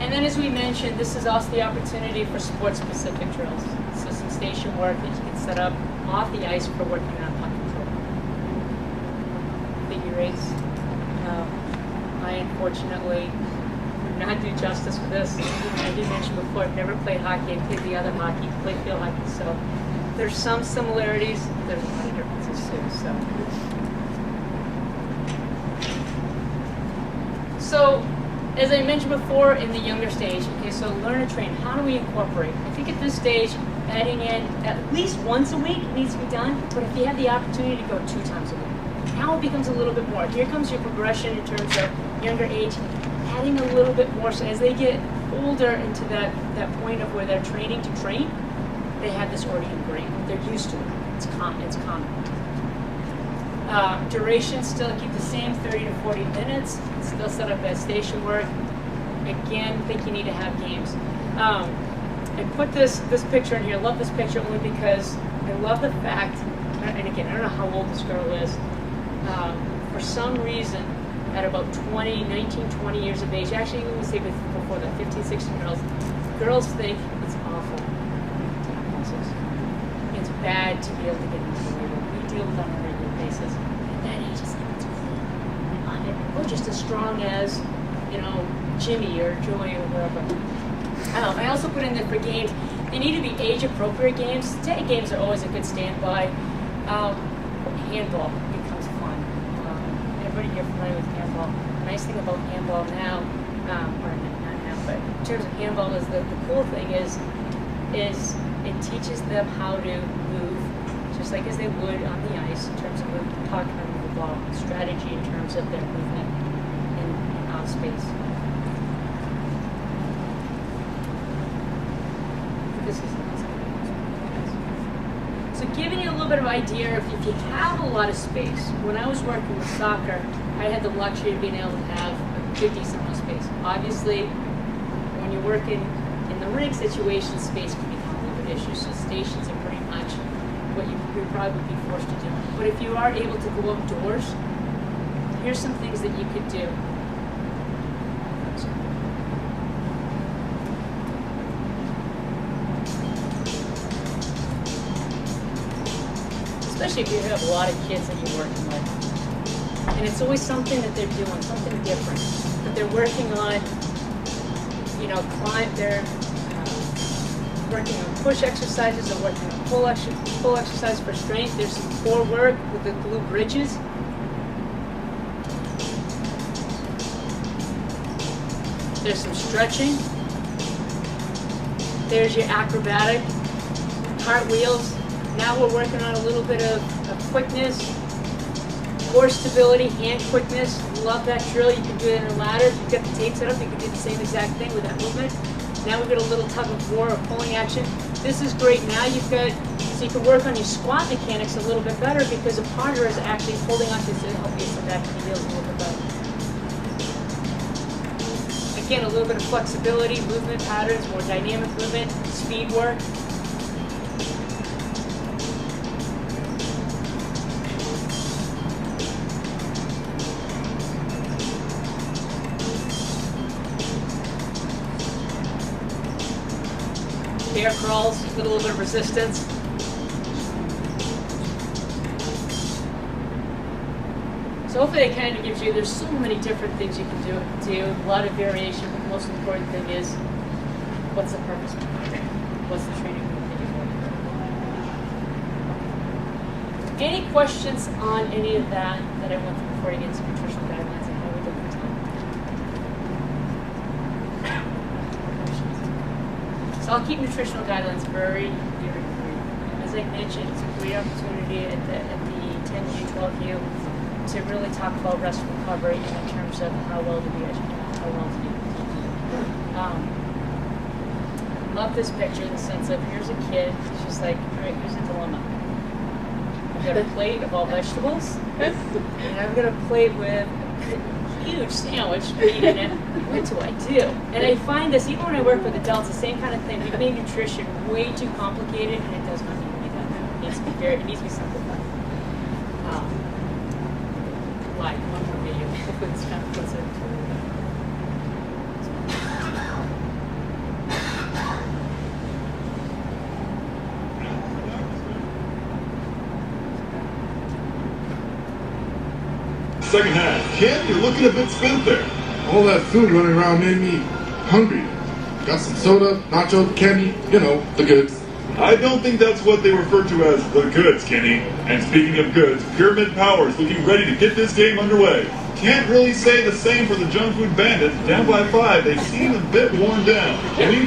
And then as we mentioned, this is also the opportunity for sport-specific drills. So some station work that you can set up off the ice for working on puck control. Figure eights. I unfortunately would not do justice for this. I did mention before, I've never played hockey. I played the other hockey, played field hockey. So there's some similarities. There's a lot of differences too. So as I mentioned before, in the younger stage, okay, so learn to train. How do we incorporate? I think at this stage, adding in at least once a week needs to be done, but if you have the opportunity to go 2 times a week, now it becomes a little bit more. Here comes your progression in terms of younger age, adding a little bit more, so as they get older into that point of where they're training to train, they have this already ingrained. They're used to it. It's common. Duration, still keep the same, 30 to 40 minutes. Still set up as station work. Again, I think you need to have games. And put this picture in here. I love this picture only because I love the fact, and again, I don't know how old this girl is. For some reason, at about 19, 20 years of age, actually even say before that, 15, 16 year olds, girls think it's awful to have muscles. It's bad to be able to get into the labor. We deal with that on a regular basis. At that age, it's like, it's cool. We're just as strong as, Jimmy or Joey or whoever. I also put in there for games. They need to be age-appropriate games. Tag games are always a good standby. Handball becomes fun. Everybody here familiar with handball? The nice thing about handball now, or not now, but in terms of handball, is the cool thing is it teaches them how to move, just like as they would on the ice in terms of moving the puck and moving the ball. Strategy in terms of their movement in off space. So giving you a little bit of idea, if you have a lot of space, when I was working with soccer, I had the luxury of being able to have a good decent amount of space. Obviously, when you're working in the rink situation, space can become a little bit issue. So stations are pretty much what you would probably be forced to do. But if you are able to go outdoors, here's some things that you could do. Especially if you have a lot of kids that you're working with. And it's always something that they're doing, something different. That they're working on, they're working on push exercises, they're working on pull exercises for strength. There's some core work with the glute bridges. There's some stretching. There's your acrobatic cartwheels. Now we're working on a little bit of quickness, core stability, hand quickness. Love that drill. You can do it in a ladder. If you've got the tape set up, you can do the same exact thing with that movement. Now we've got a little tug of war or pulling action. This is great. Now you've got, so you can work on your squat mechanics a little bit better because the partner is actually holding on to help you sit back and heels a little bit better. Again, a little bit of flexibility, movement patterns, more dynamic movement, speed work. Bear crawls with a little bit of resistance. So hopefully it kind of gives you, there's so many different things you can do, a lot of variation, but the most important thing is, what's the purpose behind it? What's the training group that you're going? Any questions on any of that I went through before you get into nutritional guidelines and how we do the time? So I'll keep nutritional guidelines very, very brief. As I mentioned, it's a great opportunity at the 10U, 12U to really talk about rest and recovery in terms of how well to be educated, how well to do. Love this picture in the sense of here's a kid, it's just like, all right, here's a dilemma. I've got a plate of all vegetables, and I've got a plate with a huge sandwich, meat in it. What do I do? And I find this, even when I work with adults, the same kind of thing. We've made nutrition way too complicated, and it does not need to be that. It needs to be simplified. One more video. It's kind of closer to second half. Ken, you're looking a bit spent there. All that food running around made me hungry. Got some soda, nacho, candy, the goods. I don't think that's what they refer to as the goods, Kenny. And speaking of goods, Pyramid Power is looking ready to get this game underway. Can't really say the same for the Junk Food Bandits. Down by 5, they seem a bit worn down. Kenny?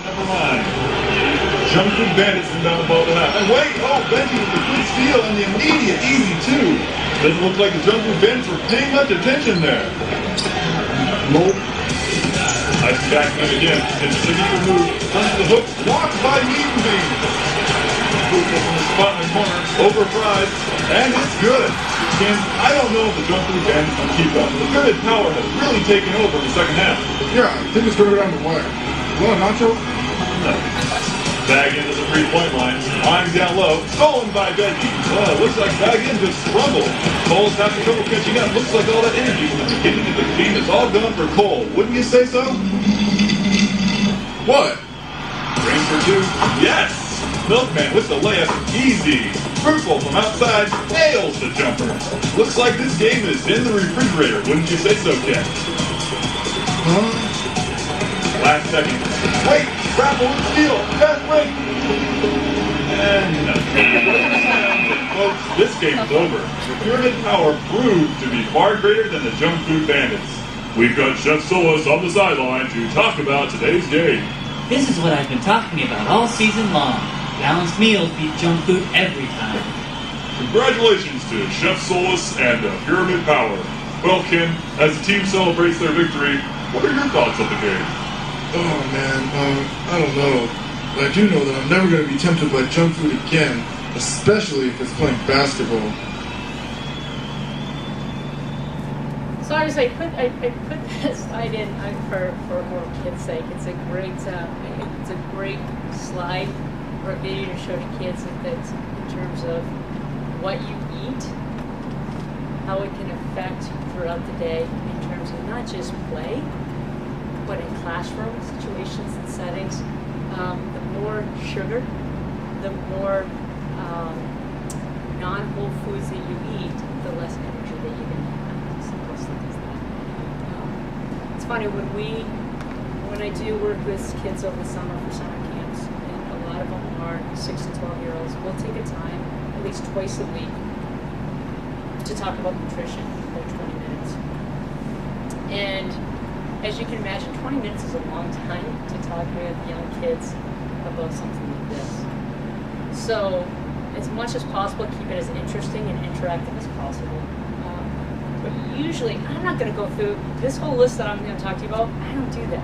Never mind. Junk Food Bandits inbound the ball to half. And wait, Benji with the good steal and the immediate easy 2. Doesn't look like the Junk Food Bandits were paying much attention there. Nope. Nice backhand again. His signature move. Runs to the hook. Blocked by Niedenbeam. From the spot in the corner. Over Fries. And it's good. Ken, I don't know if the Junk Food Bandits can keep up. The Pyramid Power has really taken over in the second half. Yeah, I think it's going around the wire. You want a nacho? No. Bag into the 3-point line. Lying down low. Stolen by Benji. Looks like Bag in just crumbled. Cole's having trouble catching up. Looks like all that energy from the beginning of the game is all gone for Cole. Wouldn't you say so? What? Range for 2. Yes! Milkman with the layup. Easy. Fruitful from outside. Nails the jumper. Looks like this game is in the refrigerator. Wouldn't you say so, Ken? Last second. Wait! Grapple and steal. Fast break. And nothing. Folks, this game is over. The Pyramid Power proved to be far greater than the Junk Food Bandits. We've got Chef Solis on the sideline to talk about today's game. This is what I've been talking about all season long. Balanced meals beat junk food every time. Congratulations to Chef Solis and Pyramid Power. Well, Ken, as the team celebrates their victory, what are your thoughts on the game? Oh man, I don't know. But I do know that I'm never going to be tempted by junk food again, especially if it's playing basketball. So I put this slide in for more kids' sake. It's a great slide or a video to show to kids that in terms of what you eat, how it can affect throughout the day in terms of not just play, but in classroom situations and settings. The more sugar, the more non-whole foods that you eat, the less energy that you're going to have. Simple stuff as that. It's funny, when I do work with kids over the summer for summer camps, and a lot of them are 6 to 12-year-olds, we'll take a time, at least twice a week, to talk about nutrition for 20 minutes. And as you can imagine, 20 minutes is a long time to talk with young kids about something like this. So, as much as possible, keep it as interesting and interactive as possible. But usually, I'm not going to go through this whole list that I'm going to talk to you about. I don't do that.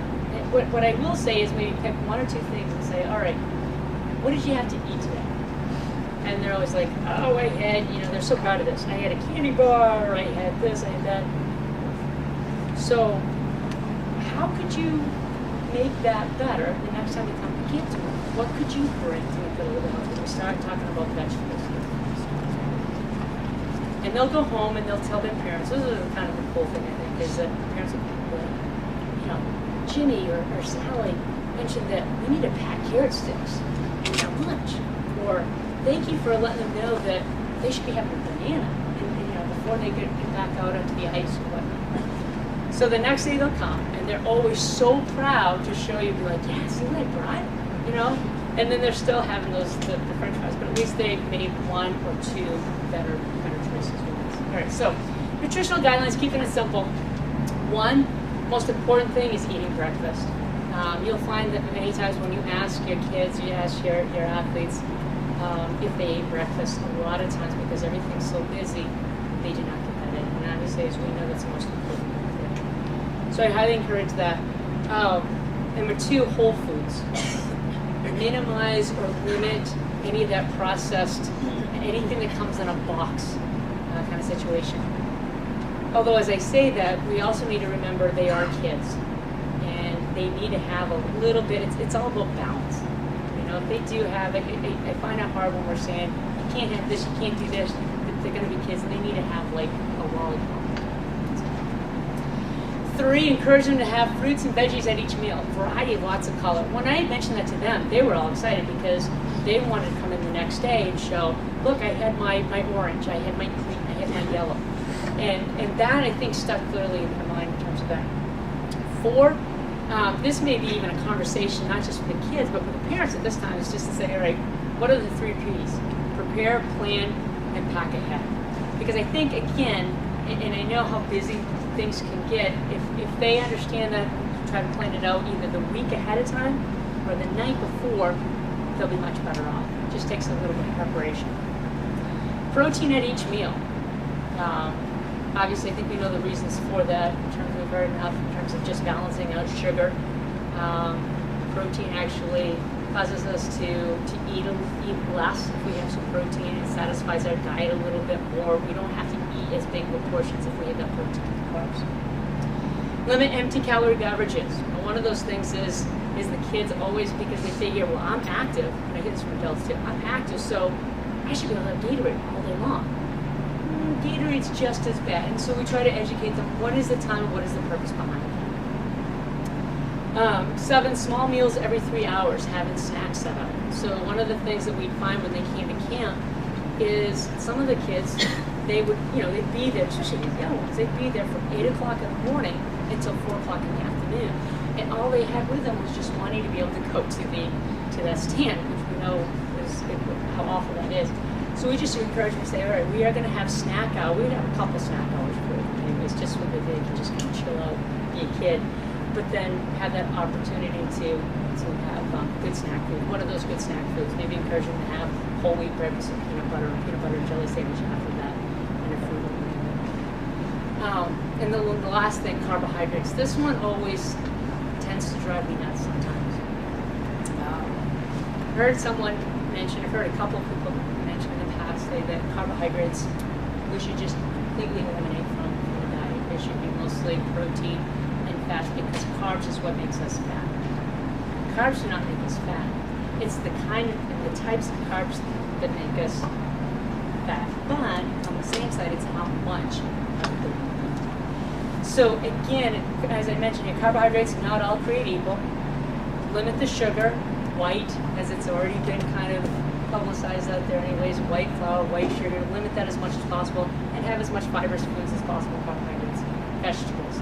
What I will say is maybe pick 1 or 2 things and say, all right, what did you have to eat today? And they're always like, oh, I had, they're so proud of this. I had a candy bar, I had this, I had that. So, how could you make that better the next time you come to camp to them? What could you bring to make it a little bit healthier? We start talking about vegetables. And they'll go home and they'll tell their parents. This is kind of the cool thing, I think, is that parents will be like, Ginny or Sally mentioned that we need to pack carrot sticks at lunch. Or thank you for letting them know that they should be having a banana before they get back out onto the ice or whatnot. So the next day they'll come and they're always so proud to show you, be like, yeah, see what I brought? And then they're still having the french fries, but at least they made 1 or 2 better choices. All right, so nutritional guidelines, keeping it simple. 1, most important thing is eating breakfast. You'll find that many times when you ask your kids, you ask your athletes if they eat breakfast, a lot of times because everything's so busy, they do not get that in. And obviously, as we know, that's the most important thing. So I highly encourage that. Number 2, whole foods. Minimize or limit any of that processed, anything that comes in a box kind of situation. Although as I say that, we also need to remember they are kids and they need to have a little bit, it's all about balance. If they do have it, I find it hard when we're saying, you can't have this, you can't do this, they're going to be kids and they need to have like a lollipop. 3, encourage them to have fruits and veggies at each meal. Variety, lots of color. When I mentioned that to them, they were all excited because they wanted to come in the next day and show, look, I had my orange, I had my green, I had my yellow. And that, I think, stuck clearly in their mind in terms of that. 4, this may be even a conversation, not just with the kids, but with the parents at this time, is just to say, all right, what are the 3 Ps? Prepare, plan, and pack ahead. Because I think, again, and I know how busy things can get, if they understand that, try to plan it out either the week ahead of time or the night before, they'll be much better off. It just takes a little bit of preparation. Protein at each meal. Obviously, I think we know the reasons for that in terms of very enough, in terms of just balancing out sugar. Protein actually causes us to eat less if we have some protein. It satisfies our diet a little bit more. We don't have to eat as big of portions if we have that protein and carbs. Limit empty calorie beverages. And one of those things is the kids always, because they figure, well, I'm active, and I hear this from adults too, I'm active, so I should be able to have Gatorade all day long. Gatorade's just as bad, and so we try to educate them, what is the time and what is the purpose behind it. 7, small meals every 3 hours, having snacks set up. So one of the things that we'd find when they came to camp is some of the kids, they would, they'd be there, especially these young ones, they'd be there from 8 o'clock in the morning until 4 o'clock in the afternoon. And all they had with them was just wanting to be able to go to that stand, which we know is how awful that is. So we just encourage them to say, all right, we are going to have snack hour. We would have a couple snack hours for them anyways, just so that they can just kind of chill out, be a kid, but then have that opportunity to have good snack food. What are those good snack foods? Maybe encourage them to have whole wheat bread with some peanut butter and jelly sandwich after that, and a fruit. And the last thing, carbohydrates. This one always tends to drive me nuts sometimes. I've heard someone mention, I've heard a couple of people mention in the past say that carbohydrates we should just completely eliminate from the diet. They should be mostly protein and fats, because carbs is what makes us fat. Carbs do not make us fat. It's the kind of and the types of carbs that make us fat. But on the same side, it's how much of the. So again, as I mentioned, your carbohydrates not all create equal. Limit the sugar, white, as it's already been kind of publicized out there anyways, white flour, white sugar, limit that as much as possible, and have as much fibrous foods as possible, carbohydrates, vegetables,